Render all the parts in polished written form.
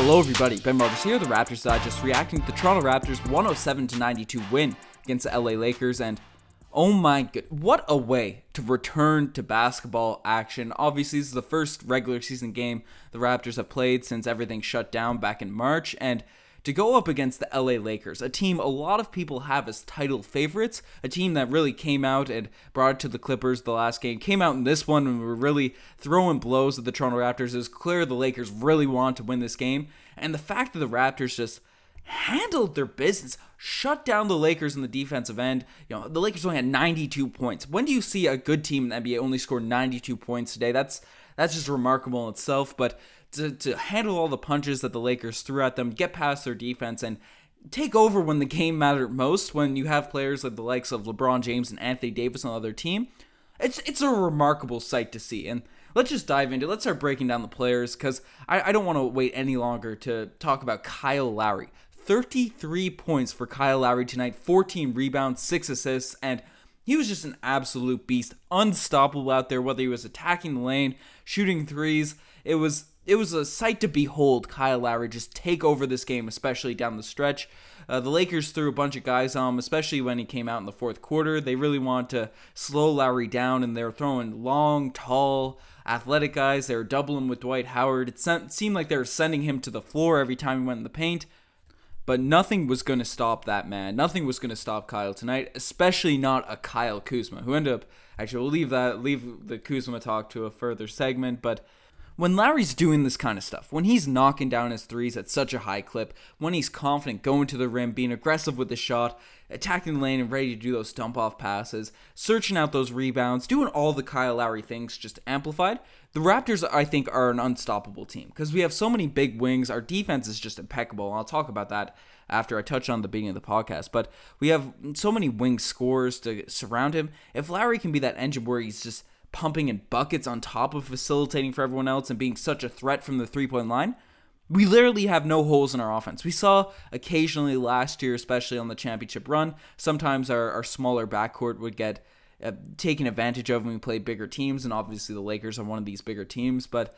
Hello everybody, Ben Martis here, the Raptors Digest, reacting to the Toronto Raptors 107-92 win against the LA Lakers, and oh my god, what a way to return to basketball action. Obviously, this is the first regular season game the Raptors have played since everything shut down back in March, and to go up against the LA Lakers, a team a lot of people have as title favorites, a team that really came out and brought it to the Clippers the last game, came out in this one and were really throwing blows at the Toronto Raptors. It was clear the Lakers really wanted to win this game, and the fact that the Raptors just handled their business, shut down the Lakers in the defensive end. The Lakers only had 92 points. When do you see a good team in the NBA only score 92 points today? That's just remarkable in itself, but to handle all the punches that the Lakers threw at them, get past their defense, and take over when the game mattered most, when you have players like the likes of LeBron James and Anthony Davis on the other team, it's a remarkable sight to see. And let's just dive into it. Let's start breaking down the players, because I don't want to wait any longer to talk about Kyle Lowry. 33 points for Kyle Lowry tonight, 14 rebounds, 6 assists, and he was just an absolute beast, unstoppable out there, whether he was attacking the lane, shooting threes. It was a sight to behold Kyle Lowry just take over this game, especially down the stretch. The Lakers threw a bunch of guys on him, especially when he came out in the fourth quarter. They really wanted to slow Lowry down, and they were throwing long, tall, athletic guys. They were doubling with Dwight Howard. It seemed like they were sending him to the floor every time he went in the paint. But nothing was going to stop that man. Nothing was going to stop Kyle tonight, especially not a Kyle Kuzma, who ended up, actually we'll leave the Kuzma talk to a further segment, but when Lowry's doing this kind of stuff, when he's knocking down his threes at such a high clip, when he's confident going to the rim, being aggressive with the shot, attacking the lane and ready to do those dump-off passes, searching out those rebounds, doing all the Kyle Lowry things just amplified, the Raptors, I think, are an unstoppable team because we have so many big wings. Our defense is just impeccable, and I'll talk about that after I touch on the beginning of the podcast, but we have so many wing scorers to surround him. If Lowry can be that engine where he's just pumping in buckets on top of facilitating for everyone else and being such a threat from the three-point line, we literally have no holes in our offense. We saw occasionally last year, especially on the championship run, sometimes our smaller backcourt would get taken advantage of when we played bigger teams, and obviously the Lakers are one of these bigger teams, but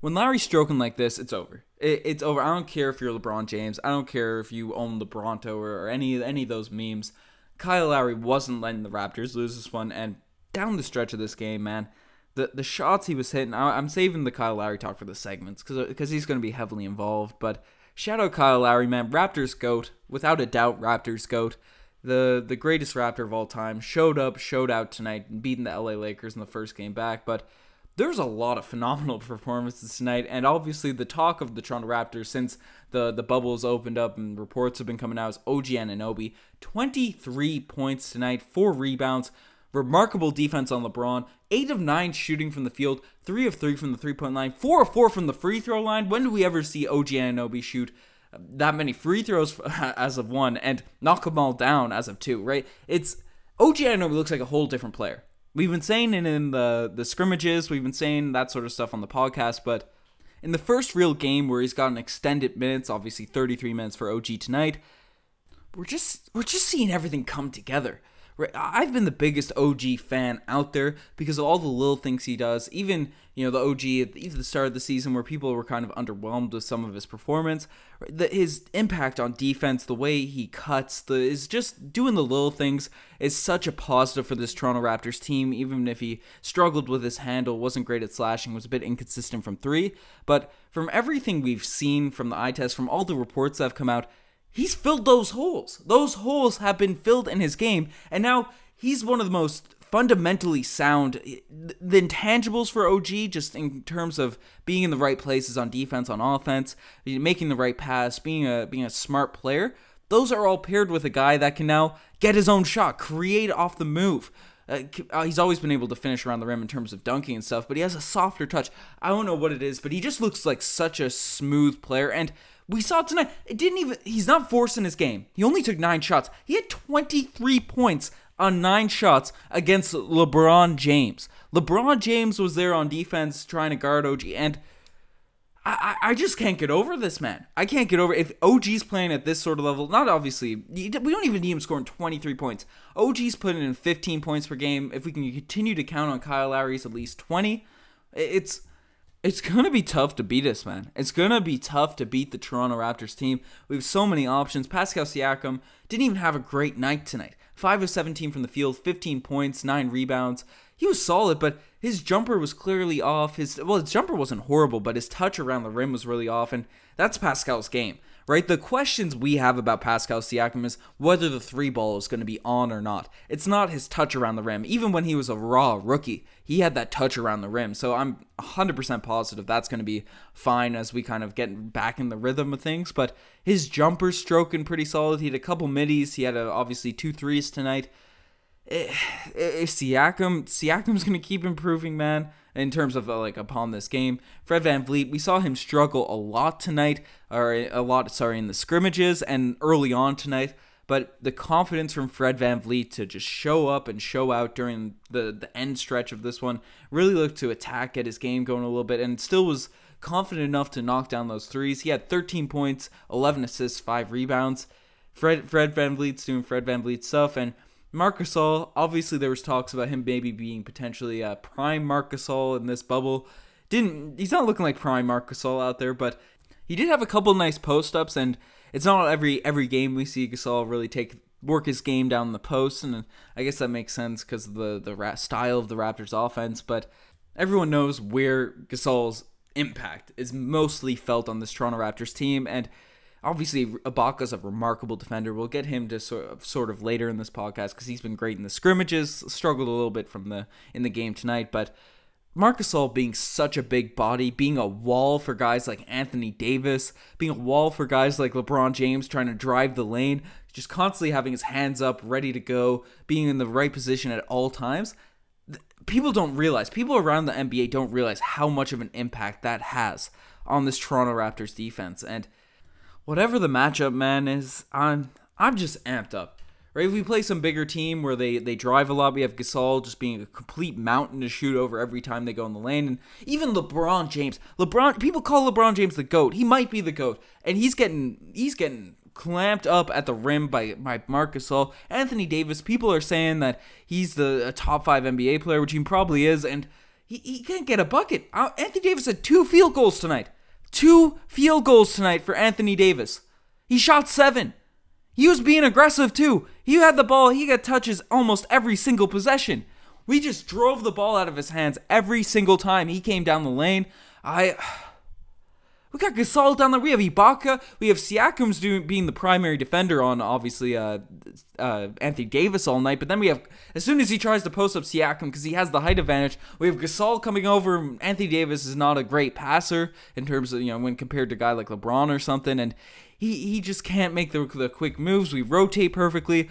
when Lowry's stroking like this, it's over. It's over. I don't care if you're LeBron James. I don't care if you own LeBronto or any of those memes. Kyle Lowry wasn't letting the Raptors lose this one, and down the stretch of this game, man, the shots he was hitting, I'm saving the Kyle Lowry talk for the segments because he's going to be heavily involved, but shout out Kyle Lowry, man. Raptors GOAT, without a doubt, Raptors GOAT. The greatest Raptor of all time, showed out tonight, and beating the LA Lakers in the first game back, but there's a lot of phenomenal performances tonight, and obviously the talk of the Toronto Raptors since the bubbles opened up and reports have been coming out is OG Anunoby. 23 points tonight, 4 rebounds, remarkable defense on LeBron, 8 of 9 shooting from the field, 3 of 3 from the three-point line, 4 of 4 from the free throw line. When do we ever see OG Anunoby shoot that many free throws as of 1 and knock them all down as of 2, right? It's OG Anunoby looks like a whole different player. We've been saying it in the scrimmages, we've been saying that sort of stuff on the podcast, but in the first real game where he's gotten extended minutes, obviously 33 minutes for OG tonight, we're just seeing everything come together. Right, I've been the biggest OG fan out there because of all the little things he does. Even, the OG at the start of the season where people were kind of underwhelmed with some of his performance. His impact on defense, the way he cuts, is just doing the little things is such a positive for this Toronto Raptors team, even if he struggled with his handle, wasn't great at slashing, was a bit inconsistent from 3. But from everything we've seen from the eye test, from all the reports that have come out, he's filled those holes. Those holes have been filled in his game, and now he's one of the most fundamentally sound. The intangibles for OG, just in terms of being in the right places on defense, on offense, making the right pass, being a smart player, those are all paired with a guy that can now get his own shot, create off the move. He's always been able to finish around the rim in terms of dunking and stuff, but he has a softer touch. I don't know what it is, but he just looks like such a smooth player, and we saw it tonight. He's not forcing his game. He only took 9 shots. He had 23 points on 9 shots against LeBron James. LeBron James was there on defense trying to guard OG, and I just can't get over this, man. I can't get over if OG's playing at this sort of level. Not obviously, we don't even need him scoring 23 points. OG's putting in 15 points per game. If we can continue to count on Kyle Lowry's at least 20, it's It's going to be tough to beat us, man. It's going to be tough to beat the Toronto Raptors team. We have so many options. Pascal Siakam didn't even have a great night tonight. 5 of 17 from the field, 15 points, 9 rebounds. He was solid, but his jumper was clearly off. His jumper wasn't horrible, but his touch around the rim was really off, and that's Pascal's game, right? The questions we have about Pascal Siakam is whether the 3-ball is going to be on or not. It's not his touch around the rim. Even when he was a raw rookie, he had that touch around the rim, so I'm 100% positive that's going to be fine as we kind of get back in the rhythm of things, but his jumper's stroking pretty solid. He had a couple middies. He had obviously 2 threes tonight. Siakam's going to keep improving, man, in terms of upon this game. Fred VanVleet, we saw him struggle a lot tonight, in the scrimmages and early on tonight, but the confidence from Fred VanVleet to just show up and show out during the end stretch of this one really looked to attack, get his game going a little bit, and still was confident enough to knock down those threes. He had 13 points, 11 assists, 5 rebounds. Fred VanVleet's doing Fred VanVleet stuff, and Marc Gasol, obviously there was talks about him maybe being potentially a prime Marc Gasol in this bubble. He's not looking like prime Marc Gasol out there, but he did have a couple nice post-ups, and it's not every game we see Gasol really work his game down the post, and I guess that makes sense because of the style of the Raptors offense, but everyone knows where Gasol's impact is mostly felt on this Toronto Raptors team, and obviously, Ibaka's a remarkable defender. We'll get him to sort of later in this podcast because he's been great in the scrimmages. Struggled a little bit in the game tonight, but Marc Gasol being such a big body, being a wall for guys like Anthony Davis, being a wall for guys like LeBron James trying to drive the lane, just constantly having his hands up, ready to go, being in the right position at all times. People around the NBA don't realize how much of an impact that has on this Toronto Raptors defense, and whatever the matchup, man, is, I'm just amped up. Right? If we play some bigger team where they drive a lot, we have Gasol just being a complete mountain to shoot over every time they go in the lane. And even LeBron James. People call LeBron James the GOAT. He might be the GOAT. And he's getting clamped up at the rim by Marc Gasol. Anthony Davis, people are saying that he's a top 5 NBA player, which he probably is, and he can't get a bucket. Anthony Davis had 2 field goals tonight. 2 field goals tonight for Anthony Davis. He shot 7. He was being aggressive too. He had the ball. He got touches almost every single possession. We just drove the ball out of his hands every single time he came down the lane. We got Gasol down there. We have Ibaka. We have Siakam's being the primary defender on, obviously, Anthony Davis all night. But then we have, as soon as he tries to post up Siakam because he has the height advantage, we have Gasol coming over. Anthony Davis is not a great passer in terms of, when compared to a guy like LeBron or something. And he just can't make the quick moves. We rotate perfectly.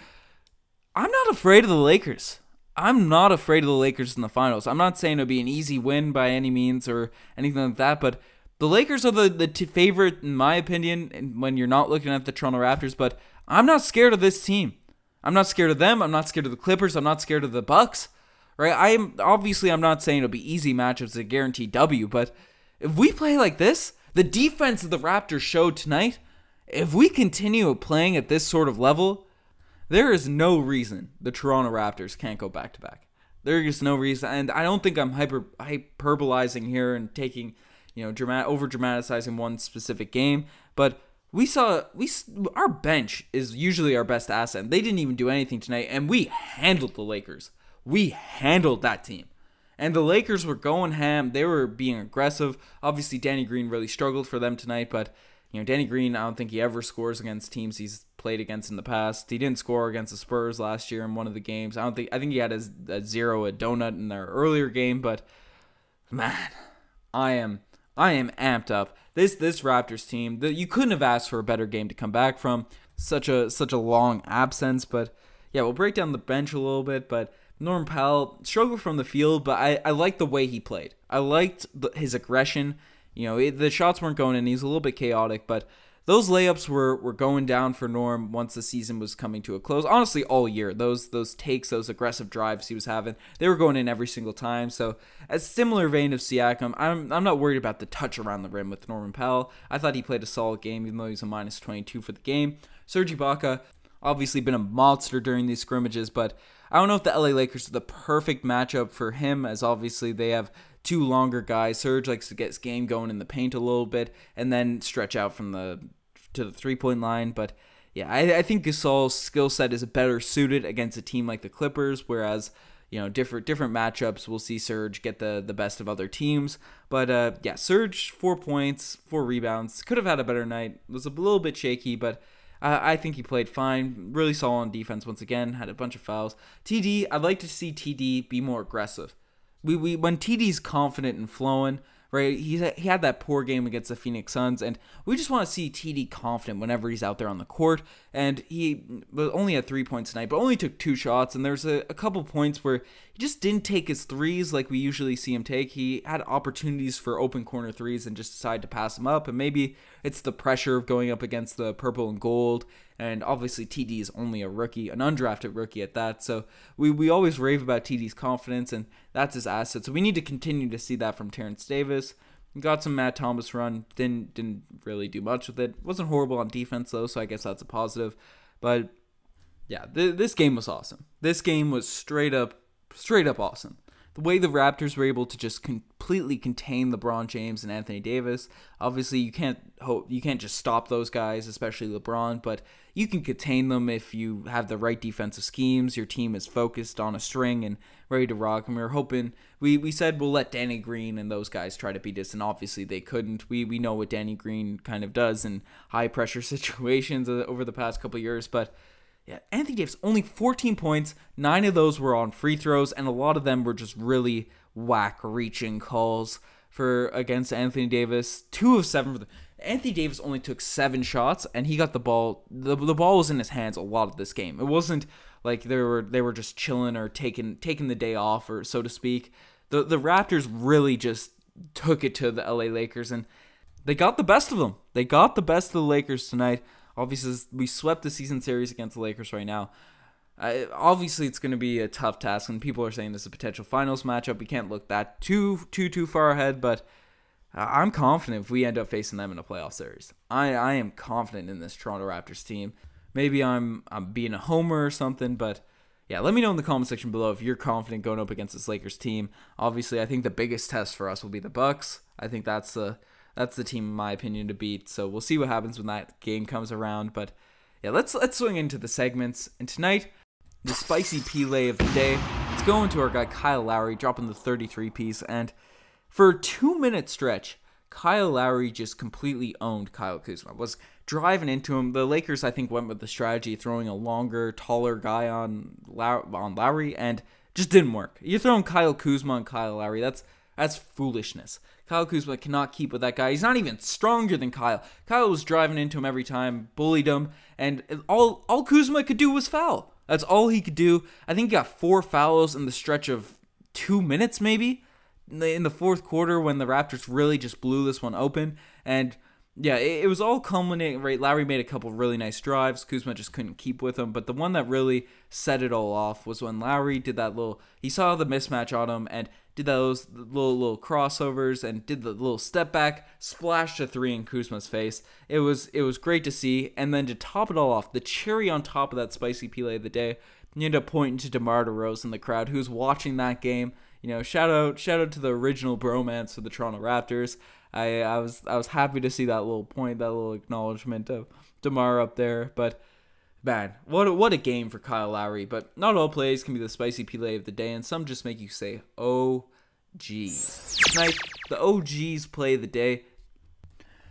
I'm not afraid of the Lakers. I'm not afraid of the Lakers in the finals. I'm not saying it'll be an easy win by any means or anything like that, but the Lakers are the favorite, in my opinion, when you're not looking at the Toronto Raptors, but I'm not scared of this team. I'm not scared of them. I'm not scared of the Clippers. I'm not scared of the Bucks. Right? I'm not saying it'll be easy matchups, a guaranteed W, but if we play like this, the defense that the Raptors showed tonight, if we continue playing at this sort of level, there is no reason the Toronto Raptors can't go back-to-back. There is no reason, and I don't think I'm hyperbolizing here and taking, over-dramatizing one specific game, but our bench is usually our best asset, and they didn't even do anything tonight, and we handled the Lakers. We handled that team. And the Lakers were going ham. They were being aggressive. Obviously, Danny Green really struggled for them tonight, but Danny Green, I don't think he ever scores against teams he's played against in the past. He didn't score against the Spurs last year in one of the games. I think he had a donut in their earlier game, but man, I am amped up. This Raptors team, you couldn't have asked for a better game to come back from. Such a long absence, but yeah, we'll break down the bench a little bit, but Norm Powell struggled from the field, but I liked the way he played. I liked his aggression. The shots weren't going in. He was a little bit chaotic, but those layups were going down for Norm once the season was coming to a close. Honestly, all year, those takes, those aggressive drives he was having, they were going in every single time. So, as similar vein of Siakam, I'm not worried about the touch around the rim with Norman Powell. I thought he played a solid game, even though he's a minus 22 for the game. Serge Ibaka, obviously been a monster during these scrimmages, but I don't know if the LA Lakers are the perfect matchup for him, as obviously they have two longer guys. Serge likes to get his game going in the paint a little bit and then stretch out from to the 3-point line. But yeah, I think Gasol's skill set is better suited against a team like the Clippers, whereas different matchups, we'll see Serge get the best of other teams. But yeah, Serge, 4 points, 4 rebounds. Could have had a better night. Was a little bit shaky, but I think he played fine. Really solid on defense once again. Had a bunch of fouls. TD, I'd like to see TD be more aggressive. When TD's confident and flowing, right? He had that poor game against the Phoenix Suns, and we just want to see TD confident whenever he's out there on the court. And he only had 3 points tonight, but only took 2 shots. And there's a couple points where he just didn't take his threes like we usually see him take. He had opportunities for open corner threes and just decided to pass them up. And maybe it's the pressure of going up against the purple and gold. And obviously TD is only a rookie, an undrafted rookie at that. So we always rave about TD's confidence, and that's his asset. So we need to continue to see that from Terrence Davis. Got some Matt Thomas run, didn't really do much with it. Wasn't horrible on defense though, so I guess that's a positive. But yeah, this game was awesome. This game was straight up awesome. The way the Raptors were able to just completely contain LeBron James and Anthony Davis. Obviously, you can't just stop those guys, especially LeBron, but you can contain them if you have the right defensive schemes. Your team is focused on a string and ready to rock. And we were hoping, we said we'll let Danny Green and those guys try to beat us, and obviously they couldn't. We know what Danny Green kind of does in high pressure situations over the past couple of years, but yeah, Anthony Davis, only 14 points, 9 of those were on free throws, and a lot of them were just really whack reaching calls against Anthony Davis. 2 of 7 Anthony Davis only took 7 shots, and he got the ball. The ball was in his hands a lot of this game. It wasn't like they were just chilling or taking the day off, or so to speak. The Raptors really just took it to the LA Lakers, and they got the best of them. They got the best of the Lakers tonight. Obviously, we swept the season series against the Lakers right now. Obviously, it's going to be a tough task, and people are saying this is a potential finals matchup. We can't look that too far ahead, but I'm confident if we end up facing them in a playoff series. I am confident in this Toronto Raptors team. Maybe I'm being a homer or something, but yeah, let me know in the comment section below if you're confident going up against this Lakers team. Obviously, I think the biggest test for us will be the Bucks. I think that's the team, in my opinion, to beat. So we'll see what happens when that game comes around. But yeah, let's swing into the segments. And tonight, the spicy Pele of the day, let's go into our guy Kyle Lowry, dropping the 33 piece. And for a 2-minute stretch, Kyle Lowry just completely owned Kyle Kuzma. Was driving into him. The Lakers, I think, went with the strategy of throwing a longer, taller guy on Lowry, and just didn't work. You're throwing Kyle Kuzma on Kyle Lowry. That's foolishness. Kyle Kuzma cannot keep with that guy. He's not even stronger than Kyle. Kyle was driving into him every time, bullied him, and all Kuzma could do was foul. That's all he could do. I think he got 4 fouls in the stretch of 2 minutes, maybe, in the fourth quarter when the Raptors really just blew this one open. And yeah, it was all culminating, right? Lowry made a couple really nice drives. Kuzma just couldn't keep with him. But the one that really set it all off was when Lowry did he saw the mismatch on him and did those little crossovers and did the little step back, splashed a 3 in Kuzma's face. It was great to see. And then to top it all off, the cherry on top of that spicy Pele of the day, you end up pointing to DeMar DeRozan in the crowd who's watching that game. Shout out to the original bromance of the Toronto Raptors. I was happy to see that little point, that little acknowledgement of DeMar up there. But man, what a game for Kyle Lowry. But not all plays can be the spicy Pele of the day, and some just make you say, oh geez. Tonight, the OG's play of the day.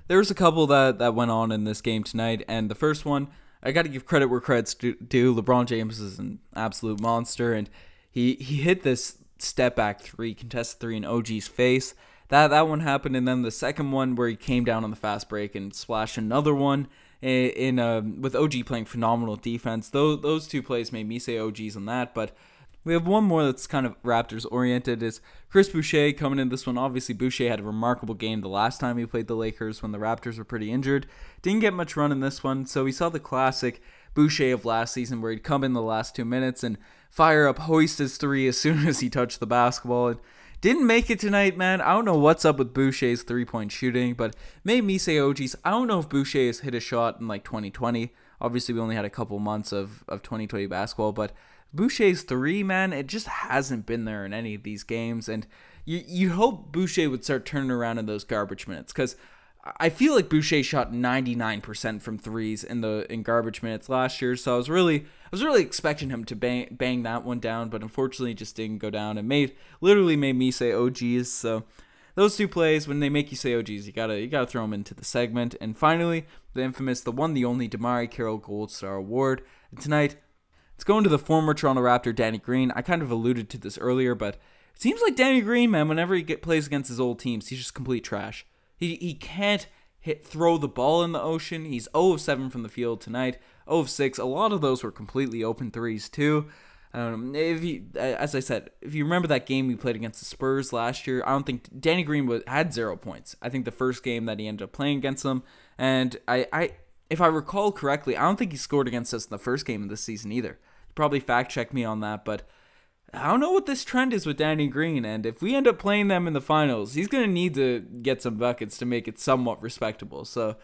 There was a couple that went on in this game tonight, and the first one, I got to give credit where credit's due. LeBron James is an absolute monster, and he hit this step back 3, contested 3 in OG's face. That one happened, and then the second one where he came down on the fast break and splashed another one with OG playing phenomenal defense. Those 2 plays made me say OG's on that, but we have one more that's kind of Raptors oriented. Is Chris Boucher coming in this one. Obviously, Boucher had a remarkable game the last time he played the Lakers when the Raptors were pretty injured. Didn't get much run in this one, so we saw the classic Boucher of last season where he'd come in the last 2 minutes and fire up, hoist his 3 as soon as he touched the basketball. And didn't make it tonight, man. I don't know what's up with Boucher's 3-point shooting, but made me say OG's. I don't know if Boucher has hit a shot in like 2020. Obviously, we only had a couple months of 2020 basketball, but Boucher's three, man, it just hasn't been there in any of these games. And you hope Boucher would start turning around in those garbage minutes, because I feel like Boucher shot 99% from threes in garbage minutes last year. So I was really expecting him to bang that one down, but unfortunately it just didn't go down. It literally made me say, "Oh geez." So those two plays, when they make you say, "Oh geez," you gotta throw them into the segment. And finally, the infamous, the one, the only DeMarre Carroll Gold Star Award. And tonight, it's going to the former Toronto Raptor, Danny Green. I kind of alluded to this earlier, but it seems like Danny Green, man, whenever he plays against his old teams, he's just complete trash. He can't throw the ball in the ocean. He's 0 of 7 from the field tonight, 0 of 6. A lot of those were completely open threes too. As I said, if you remember that game we played against the Spurs last year, I don't think Danny Green had 0 points. I think the first game that he ended up playing against them, and if I recall correctly, I don't think he scored against us in the first game of this season either. Probably fact check me on that, but I don't know what this trend is with Danny Green, and if we end up playing them in the finals, he's going to need to get some buckets to make it somewhat respectable. So,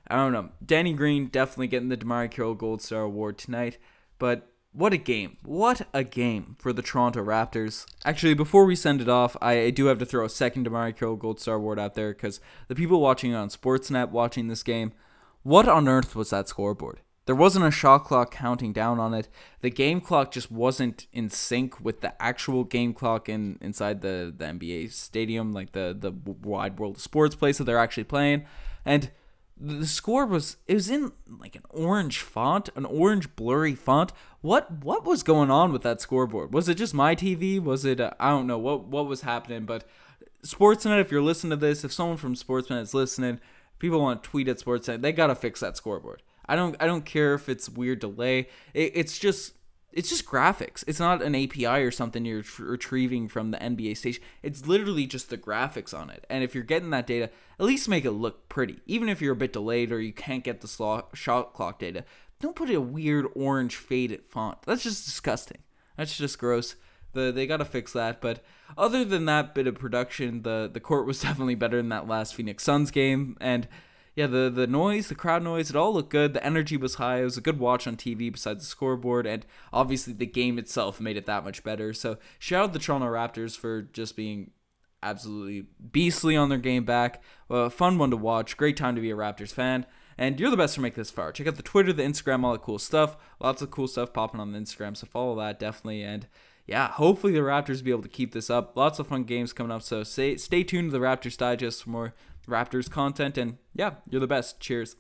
I don't know. Danny Green definitely getting the DeMarre Carroll Gold Star Award tonight, but what a game. What a game for the Toronto Raptors. Actually, before we send it off, I do have to throw a second DeMarre Carroll Gold Star Award out there, because the people watching on Sportsnet watching this game, what on earth was that scoreboard? There wasn't a shot clock counting down on it. The game clock just wasn't in sync with the actual game clock inside the NBA stadium, like the wide world of sports place that they're actually playing. And the score was in like an orange font, an orange blurry font. What was going on with that scoreboard? Was it just my TV? Was it I don't know what was happening, but Sportsnet, if you're listening to this, if someone from Sportsnet is listening, people want to tweet at Sportsnet, they got to fix that scoreboard. I don't care if it's weird delay. It's just graphics. It's not an API or something you're retrieving from the NBA station. It's literally just the graphics on it. And if you're getting that data, at least make it look pretty. Even if you're a bit delayed or you can't get the shot clock data, don't put a weird orange faded font. That's just disgusting. That's just gross. They got to fix that. But other than that bit of production, the court was definitely better than that last Phoenix Suns game. And yeah, the noise, the crowd noise, it all looked good. The energy was high. It was a good watch on TV besides the scoreboard. And obviously the game itself made it that much better. So shout out the Toronto Raptors for just being absolutely beastly on their game back. A fun one to watch. Great time to be a Raptors fan. And you're the best to make this far. Check out the Twitter, the Instagram, all the cool stuff. Lots of cool stuff popping on the Instagram. So follow that definitely. And yeah, hopefully the Raptors will be able to keep this up. Lots of fun games coming up. So stay tuned to the Raptors Digest for more Raptors content. And yeah, you're the best. Cheers.